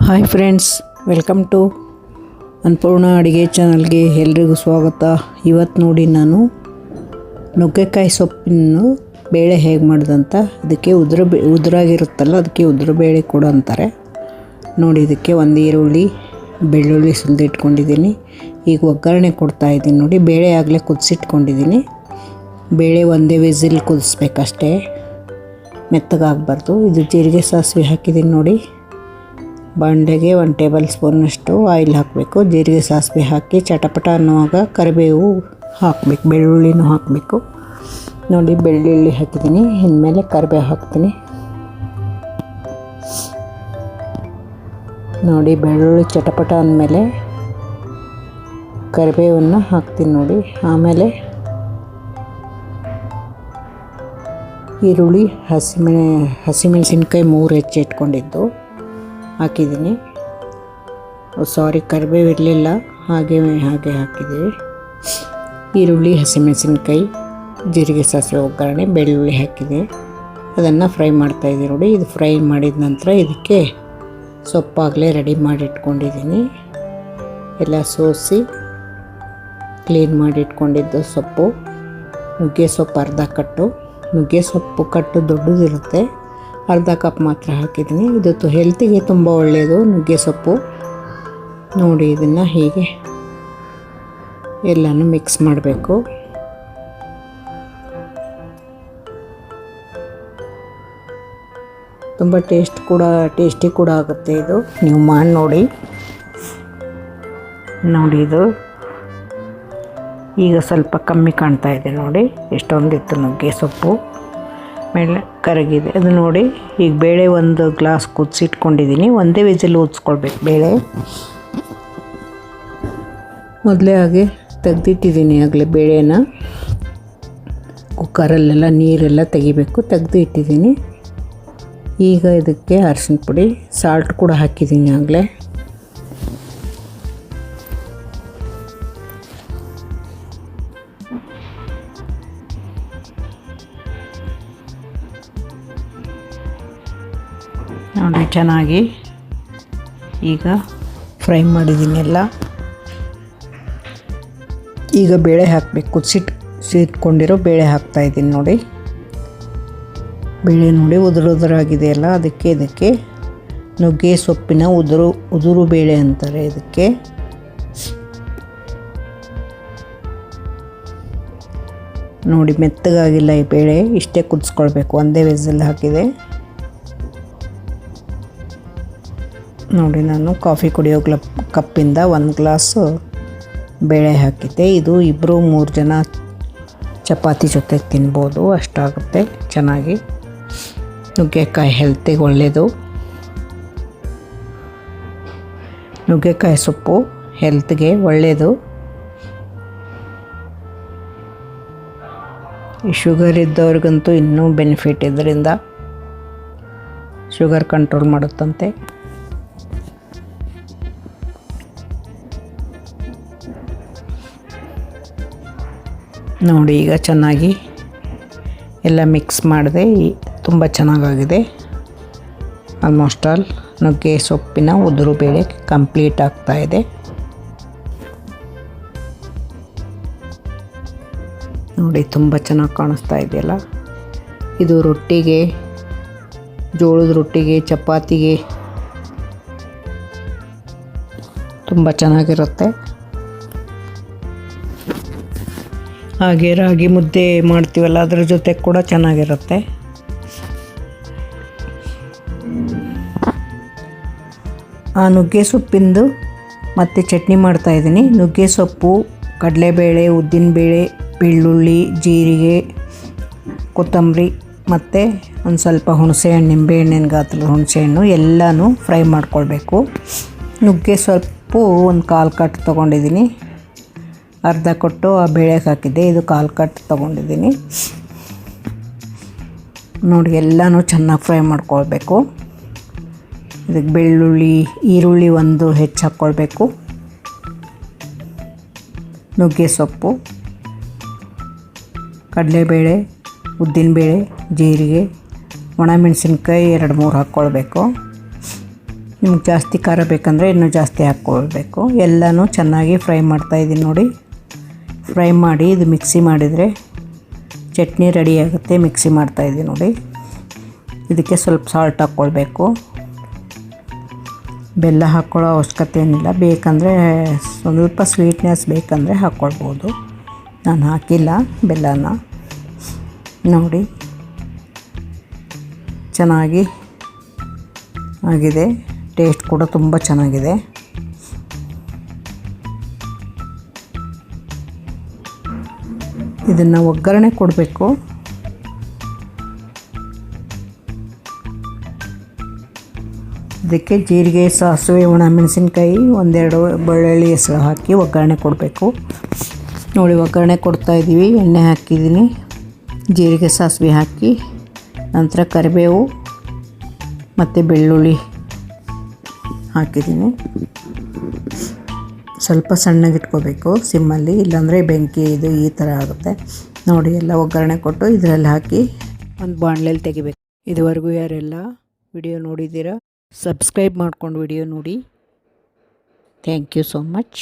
Hi friends, welcome to Annapurna ಅಡುಗೆ ಚಾನಲ್ಗೆ ಎಲ್ರಿಗೂ ಸ್ವಾಗತ. ಇವತ್ತು ನೋಡಿ ನಾನು ನುಗ್ಗೆಕಾಯಿ ಸೊಪ್ಪಿನ ಬೇಳೆ ಹೇಗೆ ಮಾಡೋದಂತ. ಅದಕ್ಕೆ ಉದುರಾಗಿರುತ್ತಲ್ಲ, ಅದಕ್ಕೆ ಉದುರು ಬೇಳೆ ಕೂಡ ಅಂತಾರೆ ನೋಡಿ. ಇದಕ್ಕೆ ಒಂದು ಈರುಳ್ಳಿ, ಬೆಳ್ಳುಳ್ಳಿ ಸುಲಿದಿಟ್ಕೊಂಡಿದ್ದೀನಿ. ಈಗ ಒಗ್ಗರಣೆ ಕೊಡ್ತಾಯಿದ್ದೀನಿ ನೋಡಿ. ಬೇಳೆ ಆಗಲೇ ಕುದಿಸಿಟ್ಕೊಂಡಿದ್ದೀನಿ. ಬೇಳೆ ಒಂದೇ ವಿಸಿಲ್ ಕುದಿಸ್ಬೇಕಷ್ಟೇ, ಮೆತ್ತಗಾಗಬಾರ್ದು. ಇದು ಜೀರಿಗೆ ಸಾಸಿವೆ ಹಾಕಿದ್ದೀನಿ ನೋಡಿ. ಬಾಂಡೆಗೆ 1 ಟೇಬಲ್ ಸ್ಪೂನಷ್ಟು ಆಯಿಲ್ ಹಾಕಬೇಕು. ಜೀರಿಗೆ ಸಾಸಿವೆ ಹಾಕಿ ಚಟಪಟ ಅನ್ನುವಾಗ ಕರಿಬೇವು ಹಾಕಬೇಕು, ಬೆಳ್ಳುಳ್ಳಿನೂ ಹಾಕಬೇಕು ನೋಡಿ. ಬೆಳ್ಳುಳ್ಳಿ ಹಾಕಿದ್ದೀನಿ, ಇನ್ಮೇಲೆ ಕರಿಬೇವು ಹಾಕ್ತೀನಿ ನೋಡಿ. ಬೆಳ್ಳುಳ್ಳಿ ಚಟಪಟ ಅಂದಮೇಲೆ ಕರಿಬೇವನ್ನು ಹಾಕ್ತೀನಿ ನೋಡಿ. ಆಮೇಲೆ ಈರುಳ್ಳಿ, ಹಸಿಮೆಣಸಿನ್ಕಾಯಿ 3 ಹೆಚ್ಚಿಟ್ಕೊಂಡಿದ್ದು ಹಾಕಿದ್ದೀನಿ. ಸಾರಿ, ಕರಿಬೇವು ಇರಲಿಲ್ಲ, ಹಾಗೆ ಹಾಕಿದ್ದೀವಿ. ಈರುಳ್ಳಿ, ಹಸಿಮೆಣಸಿನ್ಕಾಯಿ, ಜೀರಿಗೆ ಸಾಸಿವೆ ಒಗ್ಗರಣೆ, ಬೆಳ್ಳುಳ್ಳಿ ಹಾಕಿದೆ. ಅದನ್ನು ಫ್ರೈ ಮಾಡ್ತಾಯಿದ್ದೀನಿ ನೋಡಿ. ಇದು ಫ್ರೈ ಮಾಡಿದ ನಂತರ ಇದಕ್ಕೆ ಸೊಪ್ಪಾಗಲೇ ರೆಡಿ ಮಾಡಿ ಇಟ್ಕೊಂಡಿದ್ದೀನಿ. ಎಲ್ಲ ಸೋಸಿ ಕ್ಲೀನ್ ಮಾಡಿ ಇಟ್ಕೊಂಡಿದ್ದು ಸೊಪ್ಪು. ನುಗ್ಗೆ ಸೊಪ್ಪು ಅರ್ಧ ಕಟ್ಟು. ನುಗ್ಗೆ ಸೊಪ್ಪು ಕಟ್ಟು ದೊಡ್ಡದಿರುತ್ತೆ, ಅರ್ಧ ಕಪ್ ಮಾತ್ರ ಹಾಕಿದ್ದೀನಿ. ಇದು ಹೆಲ್ತಿಗೆ ತುಂಬ ಒಳ್ಳೆಯದು ನುಗ್ಗೆ ಸೊಪ್ಪು ನೋಡಿ. ಇದನ್ನು ಹೀಗೆ ಎಲ್ಲನೂ ಮಿಕ್ಸ್ ಮಾಡಬೇಕು. ತುಂಬ ಟೇಸ್ಟಿ ಕೂಡ ಆಗುತ್ತೆ ಇದು. ನೀವು ಮಾಡಿ ನೋಡಿ. ಇದು ಈಗ ಸ್ವಲ್ಪ ಕಮ್ಮಿ ಕಾಣ್ತಾ ಇದೆ ನೋಡಿ. ಎಷ್ಟೊಂದಿತ್ತು ನುಗ್ಗೆ ಸೊಪ್ಪು, ಮೇಲೆ ಕರಗಿದೆ ಅದು ನೋಡಿ. ಈಗ ಬೇಳೆ 1 ಗ್ಲಾಸ್ ಕುದಿಸಿಟ್ಕೊಂಡಿದ್ದೀನಿ. ಒಂದೇ ವಿಸಿಲ್ ಊದಿಸ್ಕೊಳ್ಬೇಕು ಬೇಳೆ. ಮೊದಲೇ ಹಾಗೆ ತೆಗೆದಿಟ್ಟಿದ್ದೀನಿ ಆಗಲೇ ಬೇಳೆನ. ಕುಕ್ಕರಲ್ಲೆಲ್ಲ ನೀರೆಲ್ಲ ತೆಗಿಬೇಕು, ತೆಗೆದು ಇಟ್ಟಿದ್ದೀನಿ. ಈಗ ಇದಕ್ಕೆ ಅರಿಶಿನ ಪುಡಿ, ಸಾಲ್ಟ್ ಕೂಡ ಹಾಕಿದ್ದೀನಿ ಆಗಲೇ. ನೋಡಿ ಚೆನ್ನಾಗಿ ಈಗ ಫ್ರೈ ಮಾಡಿದ್ದೀನಿ ಎಲ್ಲ. ಈಗ ಬೇಳೆ ಹಾಕಬೇಕು. ಕುದಿಸಿಟ್ಕೊಂಡಿರೋ ಬೇಳೆ ಹಾಕ್ತಾಯಿದ್ದೀನಿ ನೋಡಿ. ಬೇಳೆ ನೋಡಿ ಉದುರಾಗಿದೆಯಲ್ಲ, ಇದಕ್ಕೆ ನುಗ್ಗೆ ಸೊಪ್ಪಿನ ಉದುರು ಬೇಳೆ ಅಂತಾರೆ ಇದಕ್ಕೆ. ನೋಡಿ ಮೆತ್ತಗಾಗಿಲ್ಲ ಈ ಬೇಳೆ, ಇಷ್ಟೇ ಕುದಿಸ್ಕೊಳ್ಬೇಕು. ಒಂದೇ ವಿಸಿಲ್ ಹಾಕಿದೆ ನೋಡಿ. ನಾನು ಕಾಫಿ ಕುಡಿಯೋ ಕಪ್ಪಿಂದ 1 ಗ್ಲಾಸು ಬೇಳೆ ಹಾಕಿದ್ದೆ. ಇದು 2-3 ಜನ ಚಪಾತಿ ಜೊತೆ ತಿನ್ಬೋದು, ಅಷ್ಟಾಗುತ್ತೆ ಚೆನ್ನಾಗಿ. ನುಗ್ಗೆಕಾಯಿ ಹೆಲ್ತಿಗೆ ಒಳ್ಳೆಯದು. ನುಗ್ಗೆಕಾಯಿ ಸೊಪ್ಪು ಹೆಲ್ತ್ಗೆ ಒಳ್ಳೆಯದು. ಈ ಶುಗರ್ ಇದ್ದವ್ರಿಗಂತೂ ಇನ್ನೂ ಬೆನಿಫಿಟ್. ಇದರಿಂದ ಶುಗರ್ ಕಂಟ್ರೋಲ್ ಮಾಡುತ್ತಂತೆ. ನೋಡಿ ಈಗ ಚೆನ್ನಾಗಿ ಎಲ್ಲ ಮಿಕ್ಸ್ ಮಾಡಿದೆ. ತುಂಬ ಚೆನ್ನಾಗಾಗಿದೆ. ಆಲ್ಮೋಸ್ಟ್ ಆಲ್ ನುಗ್ಗೆ ಸೊಪ್ಪಿನ ಉದುರು ಬೇಳೆ ಕಂಪ್ಲೀಟ್ ಆಗ್ತಾಯಿದೆ ನೋಡಿ. ತುಂಬ ಚೆನ್ನಾಗಿ ಕಾಣಿಸ್ತಾ ಇದೆಯಲ್ಲ. ಇದು ರೊಟ್ಟಿಗೆ, ಜೋಳದ ರೊಟ್ಟಿಗೆ, ಚಪಾತಿಗೆ ತುಂಬ ಚೆನ್ನಾಗಿರುತ್ತೆ. ಹಾಗೆ ರಾಗಿ ಮುದ್ದೆ ಮಾಡ್ತೀವಲ್ಲ, ಅದ್ರ ಜೊತೆ ಕೂಡ ಚೆನ್ನಾಗಿರುತ್ತೆ. ಆ ನುಗ್ಗೆ ಸೊಪ್ಪಿಂದು ಮತ್ತೆ ಚಟ್ನಿ ಮಾಡ್ತಾಯಿದ್ದೀನಿ. ನುಗ್ಗೆ ಸೊಪ್ಪು, ಕಡಲೆಬೇಳೆ, ಉದ್ದಿನಬೇಳೆ, ಬೆಳ್ಳುಳ್ಳಿ, ಜೀರಿಗೆ, ಕೊತ್ತಂಬರಿ ಮತ್ತು ಒಂದು ಸ್ವಲ್ಪ ಹುಣಸೆಹಣ್ಣು, ನಿಂಬೆಹಣ್ಣಿನ ಗಾತ್ರದ ಹುಣಸೆಹಣ್ಣು ಎಲ್ಲನೂ ಫ್ರೈ ಮಾಡ್ಕೊಳ್ಬೇಕು. ನುಗ್ಗೆ ಸೊಪ್ಪು 1/4 ಕಟ್ ತೊಗೊಂಡಿದ್ದೀನಿ. ಅರ್ಧ ಕೊಟ್ಟು ಆ ಬೇಳೆಗೆ ಹಾಕಿದ್ದೆ. ಇದು 1/4 ಕಟ್ ತೊಗೊಂಡಿದ್ದೀನಿ ನೋಡಿ. ಎಲ್ಲನೂ ಚೆನ್ನಾಗಿ ಫ್ರೈ ಮಾಡ್ಕೊಳ್ಬೇಕು. ಇದಕ್ಕೆ ಬೆಳ್ಳುಳ್ಳಿ, ಈರುಳ್ಳಿ 1 ಹೆಚ್ಚು ಹಾಕ್ಕೊಳ್ಬೇಕು. ನುಗ್ಗೆ ಸೊಪ್ಪು, ಕಡಲೆಬೇಳೆ, ಉದ್ದಿನಬೇಳೆ, ಜೀರಿಗೆ, ಒಣಮೆಣಸಿನ್ಕಾಯಿ 2-3 ಹಾಕ್ಕೊಳ್ಬೇಕು. ನಿಮ್ಗೆ ಜಾಸ್ತಿ ಖಾರ ಬೇಕಂದರೆ ಇನ್ನೂ ಜಾಸ್ತಿ ಹಾಕ್ಕೊಳ್ಬೇಕು. ಎಲ್ಲನೂ ಚೆನ್ನಾಗಿ ಫ್ರೈ ಮಾಡ್ತಾಯಿದ್ದೀನಿ ನೋಡಿ. ಫ್ರೈ ಮಾಡಿ ಇದು ಮಿಕ್ಸಿ ಮಾಡಿದರೆ ಚಟ್ನಿ ರೆಡಿ ಆಗುತ್ತೆ. ಮಿಕ್ಸಿ ಮಾಡ್ತಾಯಿದ್ದೀನಿ ನೋಡಿ. ಇದಕ್ಕೆ ಸ್ವಲ್ಪ ಸಾಲ್ಟ್ ಹಾಕ್ಕೊಳ್ಬೇಕು. ಬೆಲ್ಲ ಹಾಕ್ಕೊಳ್ಳೋ ಅವಶ್ಯಕತೆ ಏನಿಲ್ಲ. ಬೇಕಂದರೆ ಸ್ವಲ್ಪ ಸ್ವೀಟ್ನೆಸ್ ಬೇಕಂದರೆ ಹಾಕ್ಕೊಳ್ಬೋದು. ನಾನು ಹಾಕಿಲ್ಲ ಬೆಲ್ಲನ. ನೋಡಿ ಚೆನ್ನಾಗಿ ಆಗಿದೆ. ಟೇಸ್ಟ್ ಕೂಡ ತುಂಬ ಚೆನ್ನಾಗಿದೆ. ಇದನ್ನು ಒಗ್ಗರಣೆ ಕೊಡಬೇಕು. ಇದಕ್ಕೆ ಜೀರಿಗೆ, ಸಾಸಿವೆ, ಒಣಮೆಣಸಿನ್ಕಾಯಿ, ಒಂದೆರಡು ಬೆಳ್ಳುಳ್ಳಿ ಹೆಸರು ಹಾಕಿ ಒಗ್ಗರಣೆ ಕೊಡಬೇಕು. ನೋಡಿ ಒಗ್ಗರಣೆ ಕೊಡ್ತಾಯಿದ್ದೀವಿ. ಎಣ್ಣೆ ಹಾಕಿದ್ದೀನಿ, ಜೀರಿಗೆ ಸಾಸಿವೆ ಹಾಕಿ, ನಂತರ ಕರಿಬೇವು ಮತ್ತು ಬೆಳ್ಳುಳ್ಳಿ ಹಾಕಿದ್ದೀನಿ. ಸ್ವಲ್ಪ ಸಣ್ಣಗಿಟ್ಕೋಬೇಕು ಸಿಮ್ಮಲ್ಲಿ, ಇಲ್ಲಾಂದರೆ ಬೆಂಕಿ ಇದು ಈ ಥರ ಆಗುತ್ತೆ. ನೋಡಿ ಎಲ್ಲ ಒಗ್ಗರಣೆ ಕೊಟ್ಟು ಇದರಲ್ಲಿ ಹಾಕಿ ಒಂದು ಬಾಣಲೆಯಲ್ಲಿ ತೆಗಿಬೇಕು. ಇದುವರೆಗೂ ಯಾರೆಲ್ಲ ವಿಡಿಯೋ ನೋಡಿದ್ದೀರಾ ಸಬ್ಸ್ಕ್ರೈಬ್ ಮಾಡ್ಕೊಂಡು ವಿಡಿಯೋ ನೋಡಿ. Thank you so much.